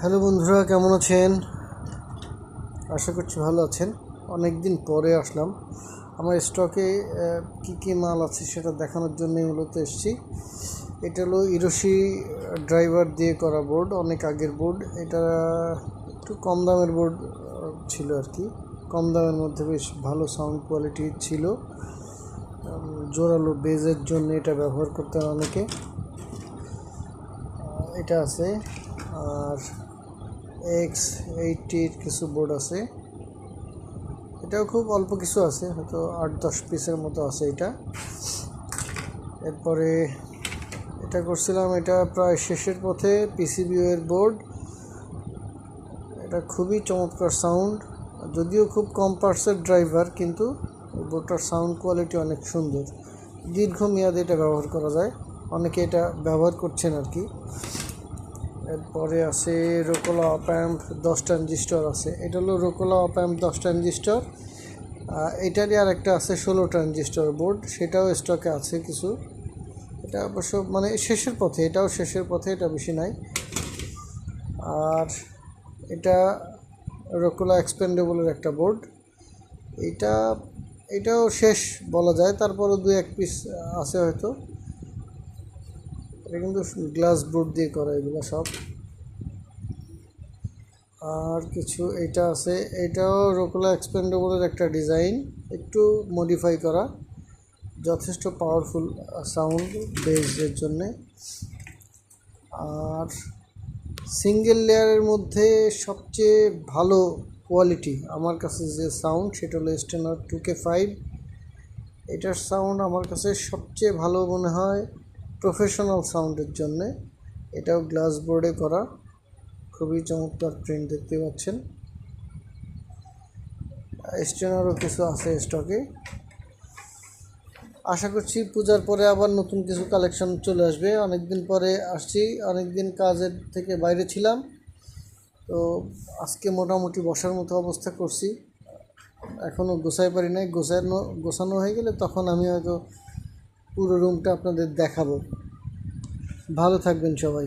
Hello বন্ধুরা, কেমন আছেন? আশা করছি ভালো আছেন। অনেক দিন পরে আসলাম। আমার স্টকে কি কি মাল আছে সেটা দেখানোর জন্যই মূলত এসেছি। এটা হলো ইরোশি ড্রাইভার দিয়ে করা বোর্ড, অনেক আগের বোর্ড। এটা একটু কম দামের বোর্ড ছিল আর কি। কম দামের মধ্যে বেশ ভালো সাউন্ড কোয়ালিটি ছিল। জোরালো বেজের জন্য এটা ব্যবহার করতে অনেকে। এটা আছে। আর X80 কিছু বোর্ড আছে। এটাও খুব অল্প কিছু আছে, হয়তো 8-10 পিসের মতো আছে এটা। এরপরে এটা করছিলাম, এটা প্রায় শেষের পথে। পিসিবিও এর বোর্ড, এটা খুবই চমৎকার সাউন্ড। যদিও খুব কম পার্টসের ড্রাইভার, কিন্তু বোর্ডটার সাউন্ড কোয়ালিটি অনেক সুন্দর। দীর্ঘমেয়াদে এটা ব্যবহার করা যায়, অনেকে এটা ব্যবহার করছেন আর কি। এরপরে আছে রোকোলা অপ অ্যাম্প 10 ট্রানজিস্টর আছে। এটা হলো রোকোলা অপ অ্যাম্প 10 ট্রানজিস্টর। এটারই আর একটা আছে 16 ট্রানজিস্টর বোর্ড, সেটাও স্টকে আছে কিছু। এটা অবশ্য মানে শেষের পথে, এটাও শেষের পথে, এটা বেশি নাই। আর এটা রোকোলা এক্সপেন্ডেবলের একটা বোর্ড। এটাও শেষ বলা যায়, তারপরও 2-1 পিস আছে হয়তো। এটা কিন্তু গ্লাস বোর্ড দিয়ে করা এগুলো সব। আর কিছু এটা আছে, এটাও রোকোলা এক্সপেন্ডেবলের একটা ডিজাইন, একটু মডিফাই করা। যথেষ্ট পাওয়ারফুল সাউন্ড বেসের জন্যে। আর সিঙ্গেল লেয়ারের মধ্যে সবচেয়ে ভালো কোয়ালিটি আমার কাছে যে সাউন্ড, সেটা হলো স্টেনার 2K5। এটার সাউন্ড আমার কাছে সবচেয়ে ভালো মনে হয় প্রফেশনাল সাউন্ডের জন্যে। এটাও গ্লাস বোর্ডে করা, খুবই চমৎকার প্রিন্ট দেখতে পাচ্ছেন। স্টেনারও কিছু আছে স্টকে। আশা করছি পূজার পরে আবার নতুন কিছু কালেকশন চলে আসবে। অনেক দিন পরে আসছি, অনেক দিন কাজের থেকে বাইরে ছিলাম, তো আজকে মোটামুটি বসার মতো অবস্থা করছি। এখনও গোছাই পারি নাই, গোছানো হয়ে গেলে তখন আমি হয়তো পুরো রুমটা আপনাদের দেখাবো। ভালো থাকবেন সবাই।